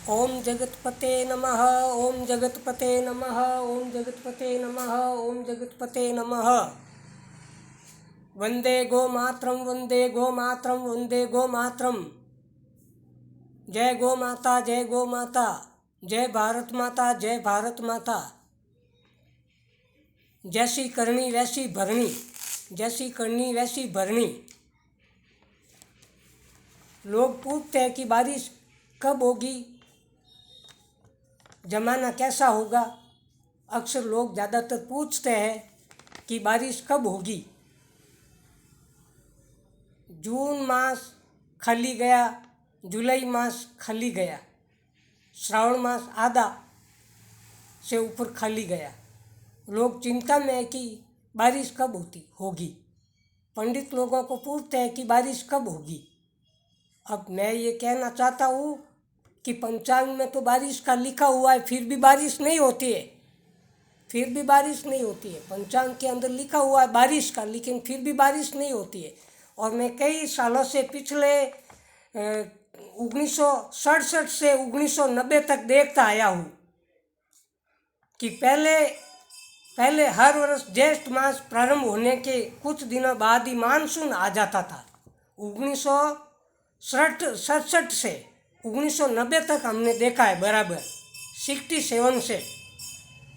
ओम जगतपते नमः। ओम जगतपते नमः। ओम जगतपते नमः। ओम जगतपते नमः। वंदे गो मातरम, वंदे गो मातरम, वंदे गो मातरम। जय गो माता, जय गो माता, जय भारत माता, जय भारत माता। जैसी करनी वैसी भरनी, जैसी करनी वैसी भरनी। लोग पूछते हैं कि बारिश कब होगी, जमाना कैसा होगा। अक्सर लोग ज़्यादातर पूछते हैं कि बारिश कब होगी। जून मास खाली गया, जुलाई मास खाली गया, श्रावण मास आधा से ऊपर खाली गया। लोग चिंता में है कि बारिश कब होगी। पंडित लोगों को पूछते हैं कि बारिश कब होगी। अब मैं ये कहना चाहता हूँ कि पंचांग में तो बारिश का लिखा हुआ है, फिर भी बारिश नहीं होती है, फिर भी बारिश नहीं होती है। पंचांग के अंदर लिखा हुआ है बारिश का, लेकिन फिर भी बारिश नहीं होती है। और मैं कई सालों से, पिछले 1967 से 1990 तक देखता आया हूँ कि पहले हर वर्ष ज्येष्ठ मास प्रारंभ होने के कुछ दिनों बाद ही मानसून आ जाता था। 1967 से 1990 तक हमने देखा है बराबर, 67 से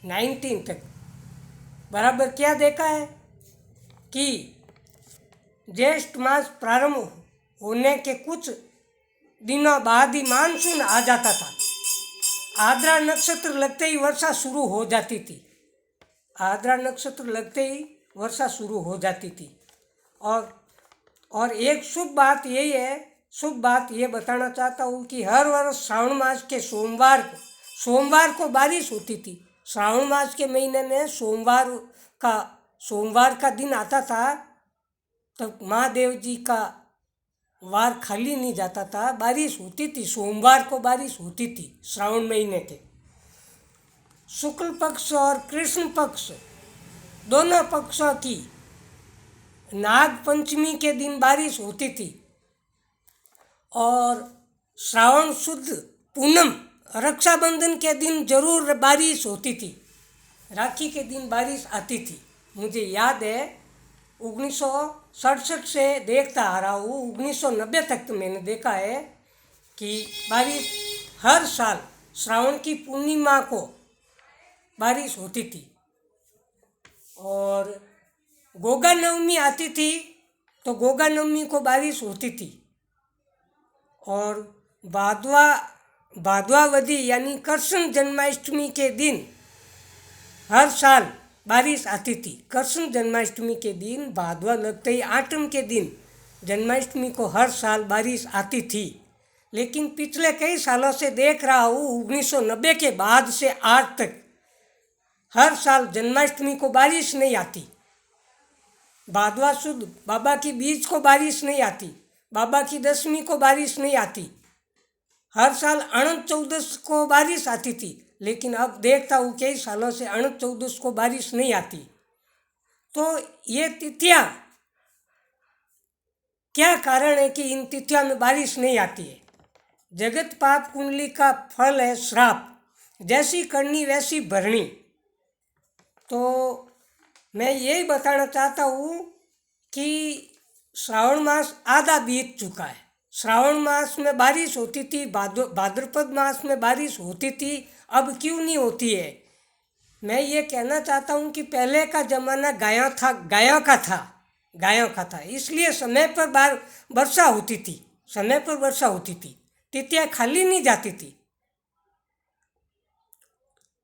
19 तक बराबर क्या देखा है कि ज्येष्ठ मास प्रारंभ होने के कुछ दिनों बाद ही मानसून आ जाता था। आद्रा नक्षत्र लगते ही वर्षा शुरू हो जाती थी, आद्रा नक्षत्र लगते ही वर्षा शुरू हो जाती थी। और एक शुभ बात यही है, शुभ बात ये बताना चाहता हूँ कि हर वर्ष श्रावण मास के सोमवार को बारिश होती थी। श्रावण मास के महीने में सोमवार का दिन आता था, तब महादेव जी का वार खाली नहीं जाता था, बारिश होती थी। सोमवार को बारिश होती थी श्रावण महीने के। शुक्ल पक्ष और कृष्ण पक्ष दोनों पक्षों की नाग पंचमी के दिन बारिश होती थी। और श्रावण शुद्ध पूनम रक्षाबंधन के दिन जरूर बारिश होती थी, राखी के दिन बारिश आती थी। मुझे याद है 1967 से देखता आ रहा हूँ, 1990 तक तो मैंने देखा है कि बारिश हर साल श्रावण की पूर्णिमा को बारिश होती थी। और गोगा नवमी आती थी तो गोगा नवमी को बारिश होती थी। और भादवावधी यानी कृष्ण जन्माष्टमी के दिन हर साल बारिश आती थी। कृष्ण जन्माष्टमी के दिन, भादवा लगते ही आठम के दिन जन्माष्टमी को हर साल बारिश आती थी। लेकिन पिछले कई सालों से देख रहा हूँ, 1990 के बाद से आज तक हर साल जन्माष्टमी को बारिश नहीं आती। भादवा शुद्ध बाबा की बीज को बारिश नहीं आती, बाबा की दशमी को बारिश नहीं आती। हर साल अनंत चौदस को बारिश आती थी, लेकिन अब देखता हूँ कई सालों से अनंत चौदस को बारिश नहीं आती। तो ये तिथियाँ, क्या कारण है कि इन तिथियों में बारिश नहीं आती है? जगत पाप कुंडली का फल है श्राप, जैसी करनी वैसी भरनी। तो मैं यही बताना चाहता हूँ कि श्रावण मास आधा बीत चुका है। श्रावण मास में बारिश होती थी, भाद्रपद मास में बारिश होती थी, अब क्यों नहीं होती है? मैं ये कहना चाहता हूँ कि पहले का ज़माना गायों का था, इसलिए समय पर वर्षा होती थी, समय पर वर्षा होती थी, तिथियाँ खाली नहीं जाती थी,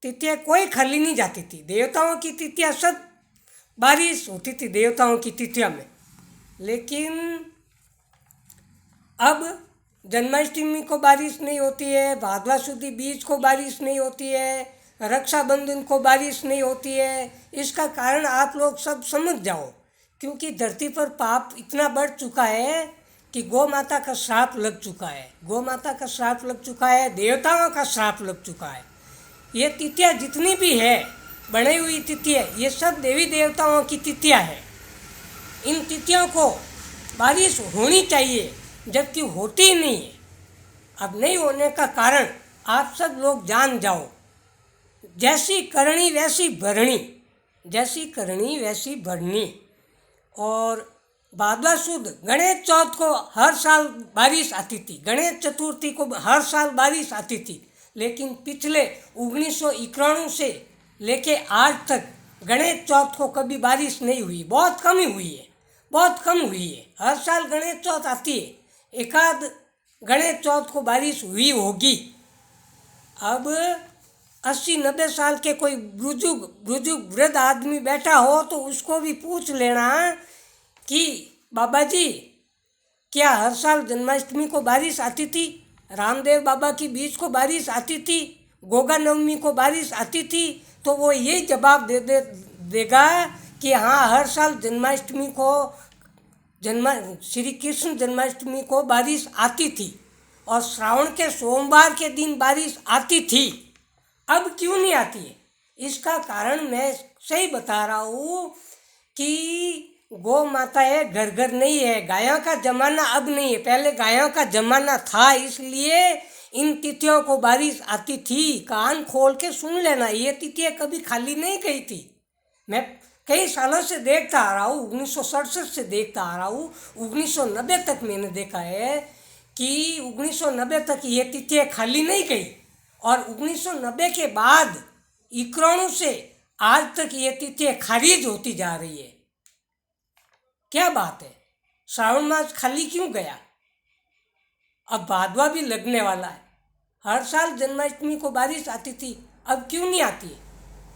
तिथियाँ कोई खाली नहीं जाती थी। देवताओं की तिथियाँ सब बारिश होती थी, देवताओं की तिथियों में। लेकिन अब जन्माष्टमी को बारिश नहीं होती है, भादवा शुद्ध बीज को बारिश नहीं होती है, रक्षाबंधन को बारिश नहीं होती है। इसका कारण आप लोग सब समझ जाओ, क्योंकि धरती पर पाप इतना बढ़ चुका है कि गौ माता का श्राप लग चुका है, गौ माता का श्राप लग चुका है, देवताओं का श्राप लग चुका है। ये तिथियाँ जितनी भी है, बनी हुई तिथियाँ, ये सब देवी देवताओं की तिथियाँ हैं। इन तिथियों को बारिश होनी चाहिए, जबकि होती ही नहीं है। अब नहीं होने का कारण आप सब लोग जान जाओ, जैसी करनी वैसी भरनी, जैसी करनी वैसी भरनी। और भाद्वा सुद गणेश चौथ को हर साल बारिश आती थी, गणेश चतुर्थी को हर साल बारिश आती थी, लेकिन पिछले 1991 से लेके आज तक गणेश चौथ को कभी बारिश नहीं हुई, बहुत कम ही हुई है, बहुत कम हुई है। हर साल गणेश चौथ आती है, एकाध गणेश चौथ को बारिश हुई होगी। अब 80-90 साल के कोई बुजुर्ग वृद्ध आदमी बैठा हो तो उसको भी पूछ लेना कि बाबा जी, क्या हर साल जन्माष्टमी को बारिश आती थी, रामदेव बाबा की बीच को बारिश आती थी, गोगा नवमी को बारिश आती थी, तो वो यही जवाब देगा कि हाँ, हर साल जन्माष्टमी को श्री कृष्ण जन्माष्टमी को बारिश आती थी और श्रावण के सोमवार के दिन बारिश आती थी। अब क्यों नहीं आती है? इसका कारण मैं सही बता रहा हूँ कि गौ माता है, घर घर नहीं है, गायों का जमाना अब नहीं है, पहले गायों का जमाना था, इसलिए इन तिथियों को बारिश आती थी। कान खोल के सुन लेना, ये तिथियाँ कभी खाली नहीं गई थी। मैं कई सालों से देखता आ रहा हूँ, 1967 से देखता आ रहा हूँ, 1990 तक मैंने देखा है कि 1990 तक ये तिथियाँ खाली नहीं गई, और 1990 के बाद 91 से आज तक ये तिथियाँ खारिज होती जा रही है। क्या बात है? श्रावण मास खाली क्यों गया? अब भादवा भी लगने वाला है। हर साल जन्माष्टमी को बारिश आती थी, अब क्यों नहीं आती है?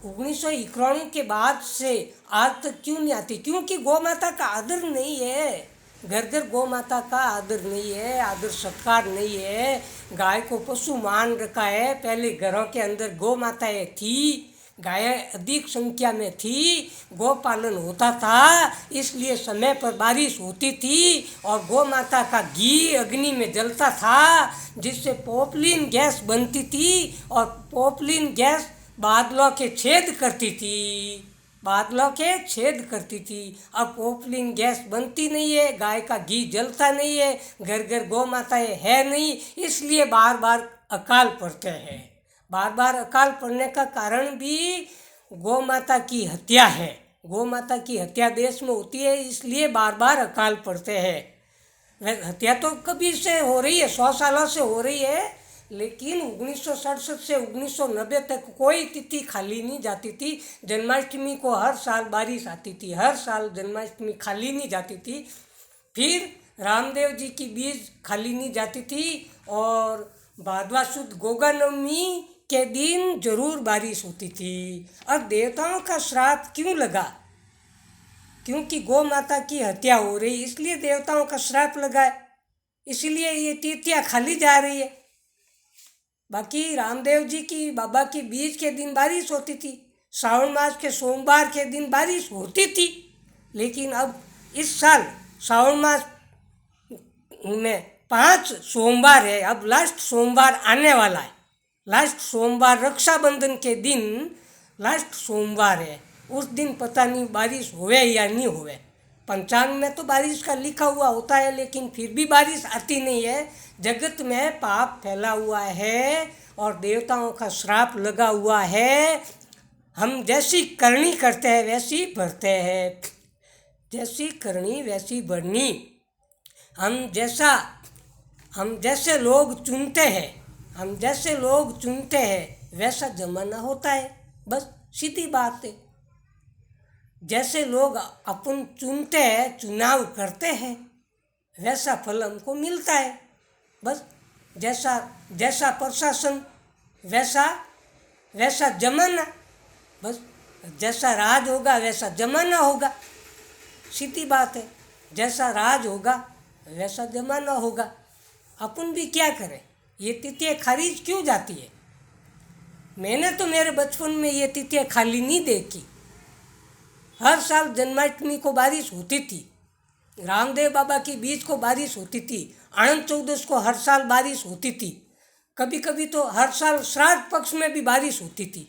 1991 के बाद से आज तक क्यों नहीं आती? क्योंकि गौ माता का आदर नहीं है, घर घर गौ माता का आदर नहीं है, आदर सत्कार नहीं है। गाय को पशु मान रखा है। पहले घरों के अंदर गौ माताएँ थी, गायें अधिक संख्या में थी, गौ पालन होता था, इसलिए समय पर बारिश होती थी और गौ माता का घी अग्नि में जलता था, जिससे पोपलिन गैस बनती थी और पोपलिन गैस बादलों के छेद करती थी, बादलों के छेद करती थी। अब पोपलिन गैस बनती नहीं है, गाय का घी जलता नहीं है, घर घर गौ माताएँ है नहीं, इसलिए बार बार अकाल पड़ते हैं। बार बार अकाल पड़ने का कारण भी गौ माता की हत्या है। गौ माता की हत्या देश में होती है, इसलिए बार बार अकाल पड़ते हैं। हत्या तो कभी से हो रही है, 100 सालों से हो रही है, लेकिन 1967 से 1990 तक कोई तिथि खाली नहीं जाती थी। जन्माष्टमी को हर साल बारिश आती थी, हर साल जन्माष्टमी खाली नहीं जाती थी। फिर रामदेव जी की बीज खाली नहीं जाती थी, और भादवा सुद गोगा नवमी के दिन जरूर बारिश होती थी। अब देवताओं का श्राप क्यों लगा? क्योंकि गौ माता की हत्या हो रही, इसलिए देवताओं का श्राप लगा है, इसलिए ये तिथियाँ खाली जा रही है। बाकी रामदेव जी की बाबा की बीज के दिन बारिश होती थी, श्रावण मास के सोमवार के दिन बारिश होती थी, लेकिन अब इस साल श्रावण मास में 5 सोमवार है, अब लास्ट सोमवार आने वाला है। लास्ट सोमवार रक्षाबंधन के दिन लास्ट सोमवार है, उस दिन पता नहीं बारिश होवे या नहीं होवे। पंचांग में तो बारिश का लिखा हुआ होता है, लेकिन फिर भी बारिश आती नहीं है। जगत में पाप फैला हुआ है और देवताओं का श्राप लगा हुआ है। हम जैसी करनी करते हैं वैसी भरते हैं, जैसी करनी वैसी भरनी। हम जैसे लोग चुनते हैं वैसा जमाना होता है, बस सीधी बात है। जैसे लोग अपन चुनते हैं, चुनाव करते हैं, वैसा फल हमको मिलता है, बस। जैसा प्रशासन वैसा जमाना, बस। जैसा राज होगा वैसा जमाना होगा, सीधी बात है। जैसा राज होगा वैसा जमाना होगा। अपन भी क्या करें? ये तिथियाँ खारिज क्यों जाती है? मैंने तो मेरे बचपन में ये तिथियाँ खाली नहीं देखी। हर साल जन्माष्टमी को बारिश होती थी, रामदेव बाबा की बीज को बारिश होती थी, आनंद चौदस को हर साल बारिश होती थी, कभी कभी तो हर साल श्राद्ध पक्ष में भी बारिश होती थी।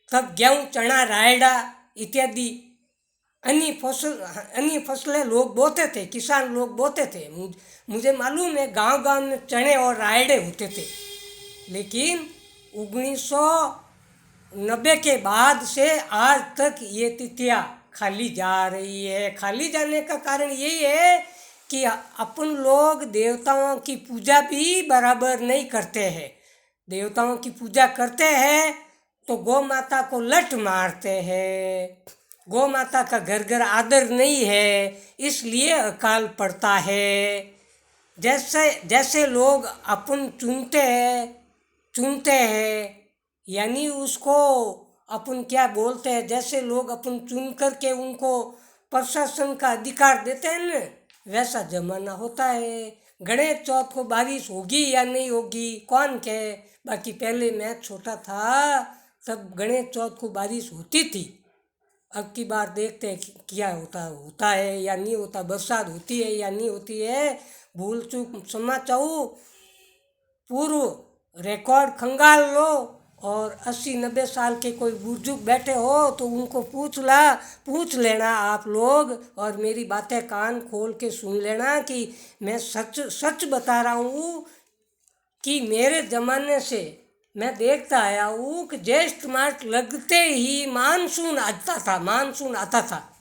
तब गेहूँ, चना, रायडा इत्यादि अन्य फसलें लोग बोते थे, किसान लोग बोते थे। मुझे मालूम है गांव-गांव में चने और रायडे होते थे। लेकिन 1990 के बाद से आज तक ये तिथियाँ खाली जा रही है। खाली जाने का कारण यही है कि अपन लोग देवताओं की पूजा भी बराबर नहीं करते हैं। देवताओं की पूजा करते हैं तो गौ माता को लठ मारते हैं, गौ माता का घर घर आदर नहीं है, इसलिए अकाल पड़ता है। जैसे जैसे लोग अपन चुनते हैं यानी उसको अपन क्या बोलते हैं, जैसे लोग अपन चुन करके उनको प्रशासन का अधिकार देते हैं ना, वैसा जमाना होता है। गणेश चौथ को बारिश होगी या नहीं होगी कौन कहे, बाकी पहले मैं छोटा था तब गणेश चौथ को बारिश होती थी। अब की बार देखते हैं क्या होता है या नहीं होता, बरसात होती है या नहीं होती है। भूल चूक क्षमा चाहूँ, पूर्व रिकॉर्ड खंगाल लो और 80-90 साल के कोई बुजुर्ग बैठे हो तो उनको पूछ लेना आप लोग, और मेरी बातें कान खोल के सुन लेना कि मैं सच बता रहा हूँ कि मेरे ज़माने से मैं देखता आया हूँ कि ज्येष्ठ मास लगते ही मानसून आता था।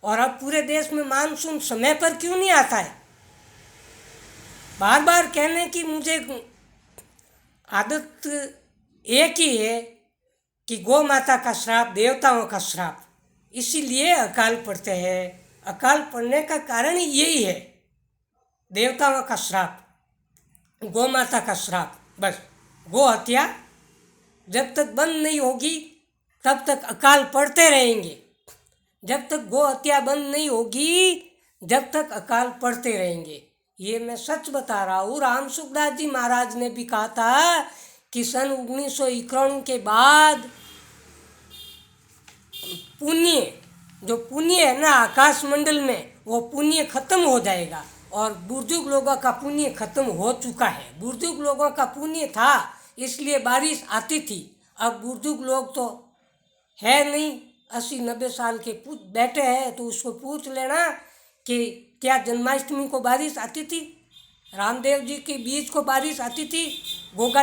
और अब पूरे देश में मानसून समय पर क्यों नहीं आता है? बार बार कहने की मुझे आदत एक ही है कि गौ माता का श्राप, देवताओं का श्राप, इसीलिए अकाल पड़ते हैं। अकाल पड़ने का कारण यही है, देवताओं का श्राप, गौ माता का श्राप। बस गौ हत्या जब तक बंद नहीं होगी तब तक अकाल पड़ते रहेंगे। जब तक गौ हत्या बंद नहीं होगी जब तक अकाल पड़ते रहेंगे। ये मैं सच बता रहा हूँ। राम सुखदास जी महाराज ने भी कहा था कि सन 1991 के बाद पुण्य है ना आकाश मंडल में, वो पुण्य खत्म हो जाएगा। और बुजुर्ग लोगों का पुण्य खत्म हो चुका है। बुजुर्ग लोगों का पुण्य था इसलिए बारिश आती थी। अब बुजुर्ग लोग तो है नहीं, 80-90 साल के बैठे हैं, तो उसको पूछ लेना कि क्या जन्माष्टमी को बारिश आती थी, रामदेव जी के बीज को बारिश आती थी, गोगा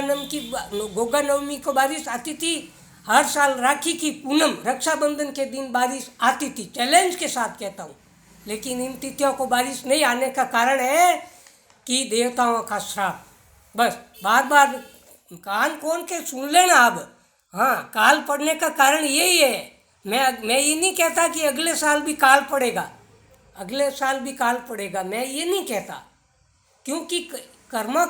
नवमी को बारिश आती थी, हर साल राखी की पूनम रक्षाबंधन के दिन बारिश आती थी। चैलेंज के साथ कहता हूँ। लेकिन इन तिथियों को बारिश नहीं आने का कारण है कि देवताओं का श्राप। बस बार बार कान खोल के सुन लेना अब। हाँ, काल पड़ने का कारण यही है। मैं ये नहीं कहता कि अगले साल भी काल पड़ेगा, मैं ये नहीं कहता, क्योंकि कर्मों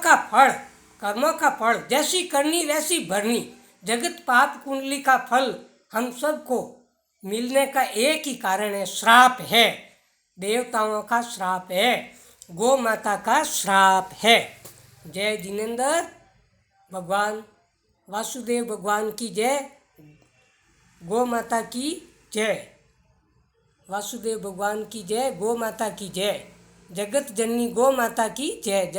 का फल जैसी करनी वैसी भरनी। जगत पाप कुंडली का फल हम सबको मिलने का एक ही कारण है, श्राप है। देवताओं का श्राप है, गौ माता का श्राप है। जय जिनेंद्र, भगवान वासुदेव भगवान की जय, गौ माता की जय, वासुदेव भगवान की जय, गौ माता की जय, जगत जननी गौ माता की जय।